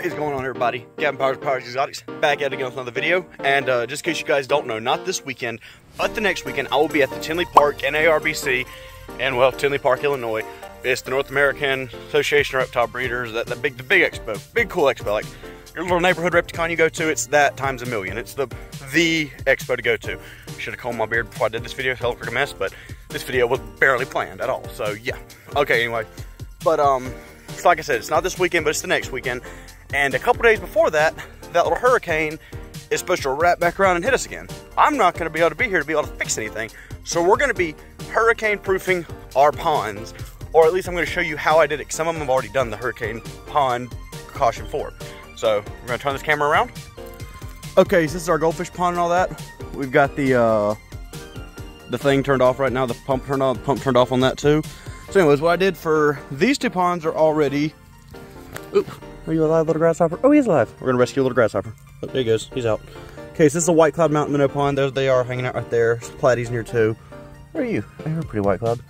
What is going on, everybody? Gavin Powers Exotics back at it again with another video. And just in case you guys don't know, not this weekend, but the next weekend, I will be at the Tinley Park NARBC and, well, Tinley Park, Illinois. It's the North American Association of Reptile Breeders, the big expo, big cool expo. Like your little neighborhood Repticon you go to, it's that times a million. It's the expo to go to. Should have combed my beard before I did this video. It's a hell of a mess, but this video was barely planned at all. So yeah. Okay, anyway, but so like I said, it's not this weekend, but it's the next weekend. And a couple days before that, that little hurricane is supposed to wrap back around and hit us again. I'm not going to be able to be here to be able to fix anything. So we're going to be hurricane proofing our ponds, or at least I'm going to show you how I did it. Some of them have already done the hurricane pond caution for. So we're going to turn this camera around. Okay, so this is our goldfish pond and all that. We've got the thing turned off right now. The pump turned on, the pump turned off on that too. So anyways, what I did for these two ponds are already... Oop, are you alive, little grasshopper? Oh, he's alive. We're gonna rescue a little grasshopper. Oh, there he goes, he's out. Okay, so this is a White Cloud Mountain Minnow pond. There they are, hanging out right there. There's platies in here too. Where are you? Oh, you're a pretty white cloud.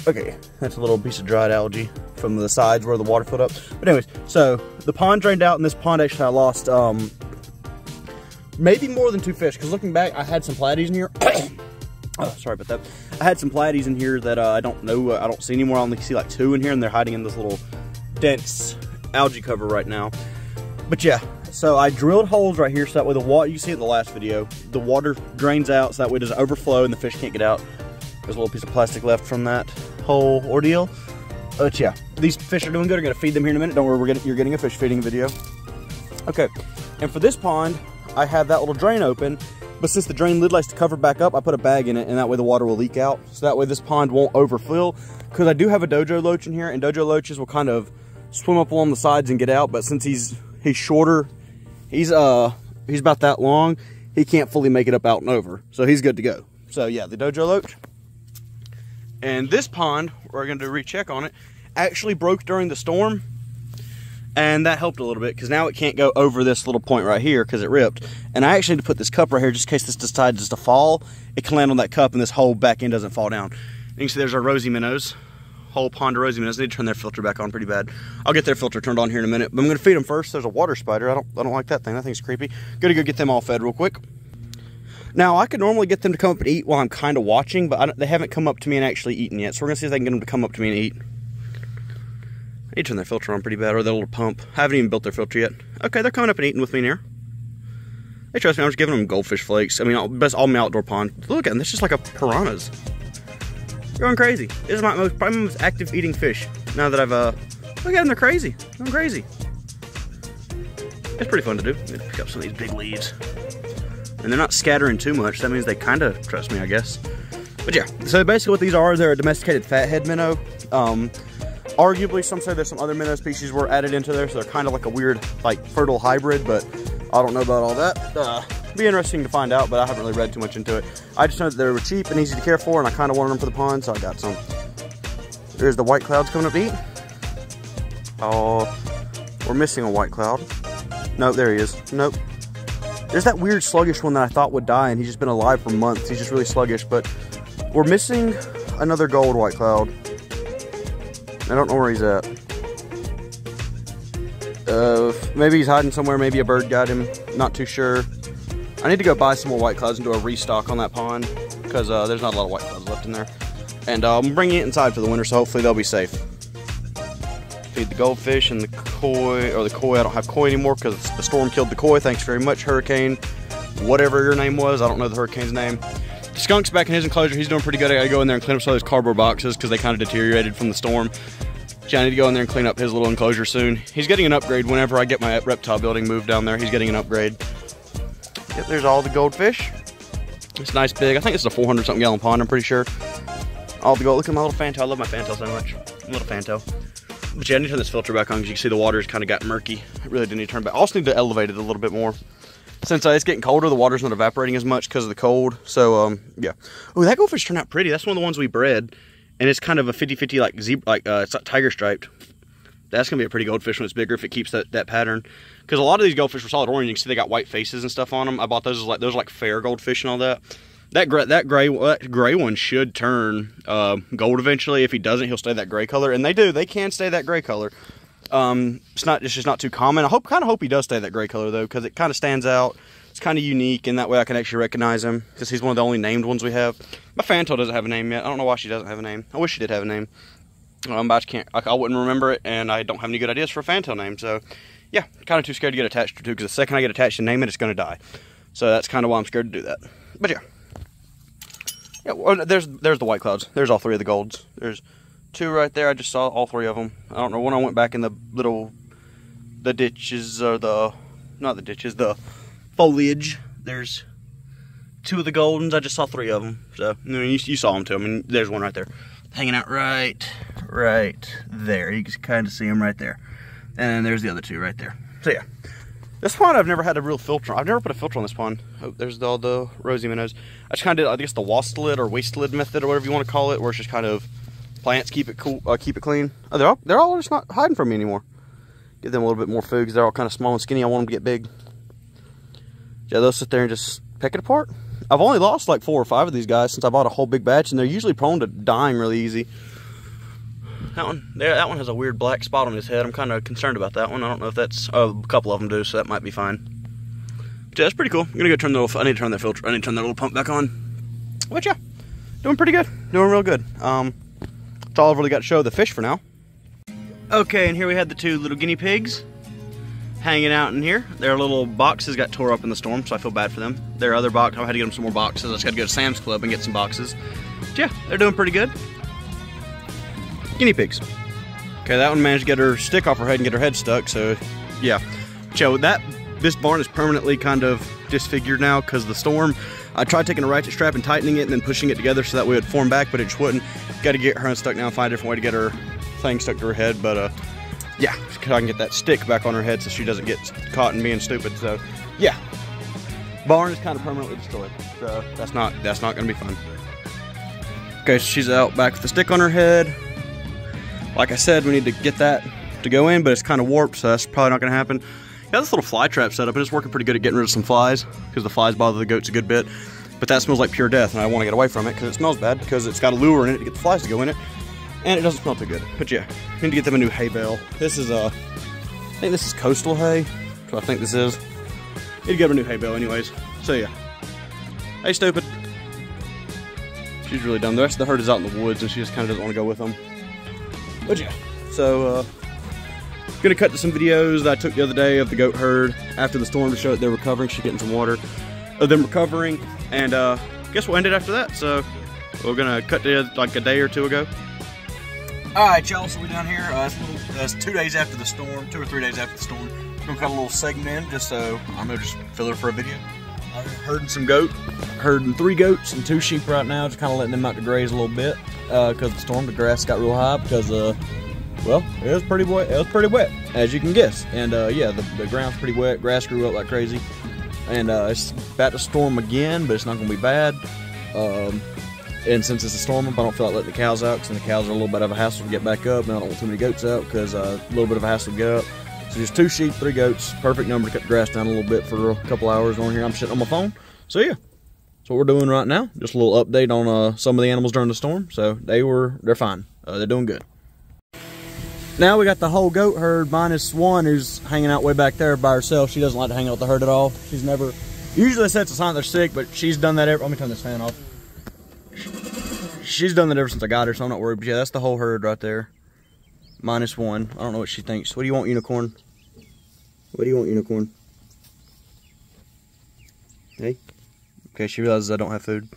Okay, that's a little piece of dried algae from the sides where the water filled up. But anyways, so the pond drained out, and this pond actually I lost maybe more than 2 fish, because looking back, I had some platies in here. Oh, sorry about that. I had some platies in here that I don't know, I don't see anymore. I only see like 2 in here, and they're hiding in this little dense algae cover right now. But yeah, so I drilled holes right here so that way the water, you see it in the last video, the water drains out so that way it doesn't overflow and the fish can't get out. There's a little piece of plastic left from that whole ordeal. But yeah, these fish are doing good. I'm gonna feed them here in a minute. Don't worry, you're getting a fish feeding video. Okay, and for this pond, I have that little drain open, but since the drain lid likes to cover back up, I put a bag in it, and that way the water will leak out. So that way this pond won't overfill, because I do have a dojo loach in here, and dojo loaches will kind of swim up along the sides and get out, but since he's shorter, he's about that long, he can't fully make it up out and over. So he's good to go. So yeah, the dojo loach. And this pond, we're going to recheck on it, actually broke during the storm. And that helped a little bit, because now it can't go over this little point right here because it ripped. And I actually had to put this cup right here just in case this decides to fall. It can land on that cup and this whole back end doesn't fall down. You can see there's our rosy minnows. Whole pond of rosy minnows. They need to turn their filter back on pretty bad. I'll get their filter turned on here in a minute. But I'm going to feed them first. There's a water spider. I don't like that thing. That thing's creepy. Gotta go get them all fed real quick. Now, I could normally get them to come up and eat while I'm kind of watching, but they haven't come up to me and actually eaten yet. So we're going to see if I can get them to come up to me and eat. I need to turn their filter on pretty bad, or their little pump. I haven't even built their filter yet. Okay, they're coming up and eating with me in here. They trust me, I'm just giving them goldfish flakes. I mean, best all my outdoor pond. Look at them, it's just like a piranhas. They're going crazy. This is probably my most active eating fish. Now that I've, look at them, they're crazy. They're going crazy. It's pretty fun to do. Let me pick up some of these big leaves. And they're not scattering too much. That means they kind of trust me, I guess. But yeah, so basically what these are, they're a domesticated fathead minnow. Arguably, some say there's some other minnow species were added into there, so they're kind of like a weird, like, fertile hybrid, but I don't know about all that. Be interesting to find out, but I haven't really read too much into it. I just know that they were cheap and easy to care for, and I kind of wanted them for the pond, so I got some. There's the white clouds coming up to eat. Oh, we're missing a white cloud. Nope, there he is. Nope. There's that weird sluggish one that I thought would die, and he's just been alive for months. He's just really sluggish, but we're missing another gold white cloud. I don't know where he's at. Maybe he's hiding somewhere. Maybe a bird got him. Not too sure. I need to go buy some more white clouds and do a restock on that pond, because there's not a lot of white clouds left in there. And I'm bringing it inside for the winter, so hopefully they'll be safe. Feed the goldfish and the koi, or the koi. I don't have koi anymore because the storm killed the koi. Thanks very much, Hurricane. Whatever your name was, I don't know the hurricane's name. The skunk's back in his enclosure. He's doing pretty good. I gotta go in there and clean up some of those cardboard boxes because they kind of deteriorated from the storm. So I need to go in there and clean up his little enclosure soon. He's getting an upgrade whenever I get my reptile building moved down there. He's getting an upgrade. Yep, there's all the goldfish. It's nice big. I think it's a 400 something gallon pond, I'm pretty sure. All the gold. Look at my little fantail. I love my fantail so much. Little fantail. But yeah, I need to turn this filter back on because you can see the water's kind of got murky. I really do need to turn it back. I also need to elevate it a little bit more. Since it's getting colder, the water's not evaporating as much because of the cold. So, yeah. Oh, that goldfish turned out pretty. That's one of the ones we bred. And it's kind of a 50-50 like zebra, it's tiger striped. That's going to be a pretty goldfish when it's bigger if it keeps that pattern. Because a lot of these goldfish were solid orange. You can see they got white faces and stuff on them. I bought those as those are like fair goldfish and all that. That gray one should turn gold eventually. If he doesn't, he'll stay that gray color. And they do. They can stay that gray color. It's just not too common. I kind of hope he does stay that gray color though, because it kind of stands out. It's kind of unique, and that way I can actually recognize him, because he's one of the only named ones we have. My fantail doesn't have a name yet. I don't know why she doesn't have a name. I wish she did have a name. But I can't. I wouldn't remember it, and I don't have any good ideas for a fantail name. So, yeah, kind of too scared to get attached to, because the second I get attached and name it, it's going to die. So that's kind of why I'm scared to do that. But yeah, well, there's the white clouds. There's all three of the golds. There's two right there. I just saw all three of them. I don't know when I went back in the ditches, or not the ditches, the foliage. There's two of the goldens. I just saw three of them. So I mean, you saw them too. I mean, there's one right there, hanging out right there. You can kind of see them right there. And then there's the other two right there. So yeah, this pond I've never had a real filter. I've never put a filter on this pond. Oh, there's all the rosy minnows. I just kind of did, I guess, the wasp lid or waste lid method, or whatever you want to call it, where it's just kind of plants keep it cool, keep it clean. Oh, they're all just not hiding from me anymore. Give them a little bit more food, because they're all kind of small and skinny. I want them to get big. Yeah, they'll sit there and just pick it apart. I've only lost like 4 or 5 of these guys since I bought a whole big batch, and they're usually prone to dying really easy. That one has a weird black spot on his head. I'm kind of concerned about that one. I don't know if that's, a couple of them do, so that might be fine. But yeah, that's pretty cool. I'm gonna go turn I need to turn that filter, I need to turn that little pump back on. But yeah, doing pretty good, doing real good. That's all I've really got to show the fish for now. Okay, and here we had the 2 little guinea pigs hanging out in here. Their little boxes got tore up in the storm, so I feel bad for them. Their other box, I had to get them some more boxes. I just got to go to Sam's Club and get some boxes. But yeah, they're doing pretty good. Guinea pigs. Okay, that one managed to get her stick off her head and get her head stuck, so yeah. So this barn is permanently kind of disfigured now because of the storm. I tried taking a ratchet strap and tightening it and then pushing it together so that way it would form back, but it just wouldn't. Got to get her unstuck now and find a different way to get her thing stuck to her head, but yeah, I can get that stick back on her head so she doesn't get caught and being stupid. So yeah, barn is kind of permanently destroyed, so that's not gonna be fun. Okay, so she's out back with the stick on her head. Like I said, we need to get that to go in, but it's kind of warped, so that's probably not gonna happen. Got this little fly trap set up, and it's working pretty good at getting rid of some flies, because the flies bother the goats a good bit. But that smells like pure death, and I want to get away from it because it smells bad, because it's got a lure in it to get the flies to go in it, and it doesn't smell too good. But yeah, we need to get them a new hay bale. This is I think this is coastal hay. That's what I think this is. Need to get them a new hay bale anyways. So yeah. Hey, stupid. She's really dumb. The rest of the herd is out in the woods, and she just kind of doesn't want to go with them. But yeah, so gonna cut to some videos that I took the other day of the goat herd after the storm to show that they're recovering. She's getting some water of them recovering, and guess we'll end it after that. So we're gonna cut to like a day or two ago. All right, y'all, so we're down here. That's 2 days after the storm, 2 or 3 days after the storm. We're gonna cut a little segment in just so I'm gonna just fill it for a video. I'm herding some herding 3 goats and 2 sheep right now, just kind of letting them out to graze a little bit because of the storm. The grass got real high because well, it was pretty wet. It was pretty wet, as you can guess. And yeah, the ground's pretty wet. Grass grew up like crazy, and it's about to storm again, but it's not gonna be bad. And since it's a storm up, I don't feel like letting the cows out, because the cows are a little bit of a hassle to get back up, and I don't want too many goats out because a little bit of a hassle to get up. So just 2 sheep, 3 goats, perfect number to cut the grass down a little bit for a couple hours on here. I'm sitting on my phone. So yeah, that's what we're doing right now. Just a little update on some of the animals during the storm. So they're fine. They're doing good. Now we got the whole goat herd minus one who's hanging out way back there by herself. She doesn't like to hang out with the herd at all. She's never, usually sets a sign they're sick, but she's done that let me turn this fan off. She's done that ever since I got her, so I'm not worried. But yeah, that's the whole herd right there. Minus one. I don't know what she thinks. What do you want, unicorn? What do you want, unicorn? Hey? Okay, she realizes I don't have food.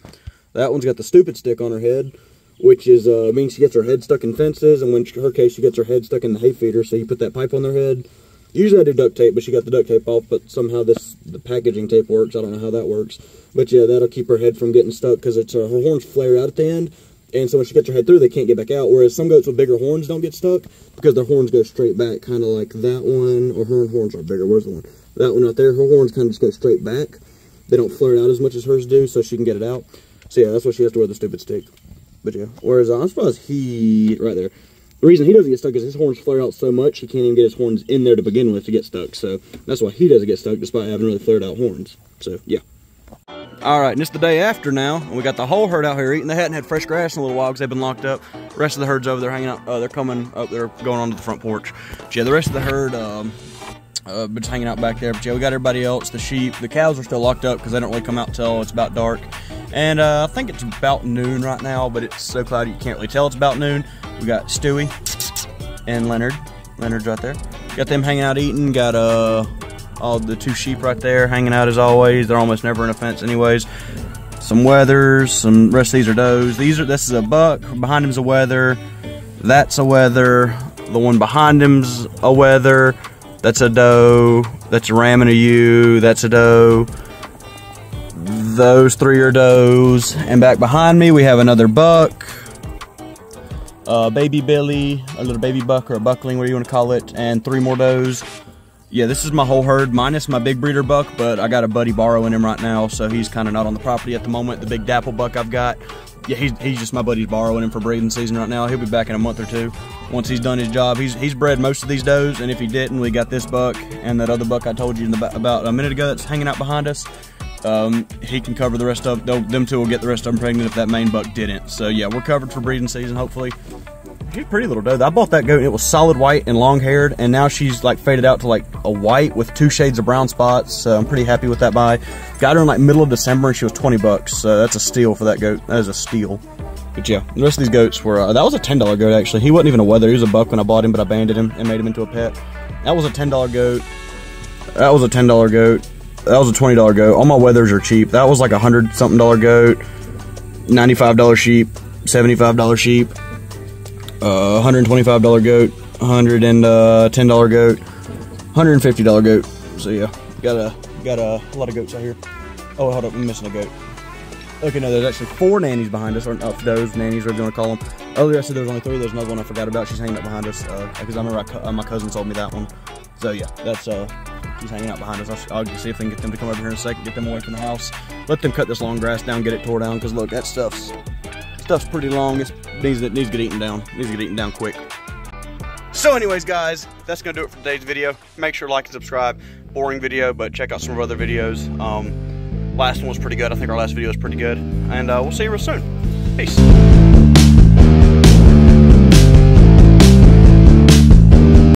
That one's got the stupid stick on her head, which is means she gets her head stuck in fences, and in her case, she gets her head stuck in the hay feeder, so you put that pipe on their head. Usually I do duct tape, but she got the duct tape off, but somehow the packaging tape works. I don't know how that works. But yeah, that'll keep her head from getting stuck, because it's her horns flare out at the end, and so when she gets her head through, they can't get back out, whereas some goats with bigger horns don't get stuck, because their horns go straight back, kind of like that one, or her horns are bigger. Where's the one? That one right there, her horns kind of just go straight back. They don't flare out as much as hers do, so she can get it out. So yeah, that's why she has to wear the stupid stick. But yeah, whereas I'm surprised right there. The reason he doesn't get stuck is his horns flare out so much, he can't even get his horns in there to begin with to get stuck. So that's why he doesn't get stuck, despite having really flared out horns. So yeah. All right, and it's the day after now, and we got the whole herd out here eating. They hadn't had fresh grass in a little while because they've been locked up. The rest of the herd's over there hanging out. They're coming up there, going onto the front porch. But yeah, the rest of the herd been just hanging out back there. But yeah, we got everybody else. The sheep, the cows are still locked up because they don't really come out till it's about dark. And I think it's about noon right now, but it's so cloudy you can't really tell it's about noon. We got Stewie and Leonard. Leonard's right there. Got them hanging out eating. Got all the 2 sheep right there hanging out as always. They're almost never in a fence anyways. Some wethers, some rest of these are does. This is a buck, behind him's a wether, that's a wether, the one behind him's a wether, that's a doe, that's a ram and a ewe, that's a doe. Those 3 are does, and back behind me we have another buck, baby Billy, a little baby buck or a buckling, whatever you want to call it, and 3 more does. Yeah, this is my whole herd, minus my big breeder buck, but I got a buddy borrowing him right now, so he's kind of not on the property at the moment. The big dapple buck I've got, yeah, he's just my buddy's borrowing him for breeding season right now. He'll be back in a month or 2 once he's done his job. He's bred most of these does, and if he didn't, we got this buck and that other buck I told you about a minute ago that's hanging out behind us. He can cover the rest of them 2 will get the rest of them pregnant if that main buck didn't. So yeah, we're covered for breeding season, hopefully. She's a pretty little doe. I bought that goat and it was solid white and long haired, and now she's like faded out to like a white with 2 shades of brown spots. So I'm pretty happy with that buy. Got her in like middle of December and she was 20 bucks. So that's a steal for that goat. That is a steal. But yeah, the rest of these goats were, that was a $10 goat actually. He wasn't even a wether, he was a buck when I bought him, but I banded him and made him into a pet. That was a $10 goat. That was a $10 goat. That was a $20 goat. All my wethers are cheap. That was like a $100 something goat, $95 sheep, $75 sheep. $125 goat, $110 goat, $150 goat. So yeah, got a lot of goats out here. Oh, hold up, I'm missing a goat. Okay, no, there's actually 4 nannies behind us, or those nannies, whatever you want to call them. Earlier I said there was only 3. There's another one I forgot about. She's hanging out behind us because I remember my cousin told me that one. So yeah, that's she's hanging out behind us. I'll see if I can get them to come over here in a second, get them away from the house, let them cut this long grass down, get it tore down. Because look, that stuff's pretty long. It needs to get eaten down. It needs to get eaten down quick. So anyways, guys, that's gonna do it for today's video. Make sure to like and subscribe. Boring video, but check out some of our other videos. Last one was pretty good. I think our last video was pretty good. And we'll see you real soon. Peace.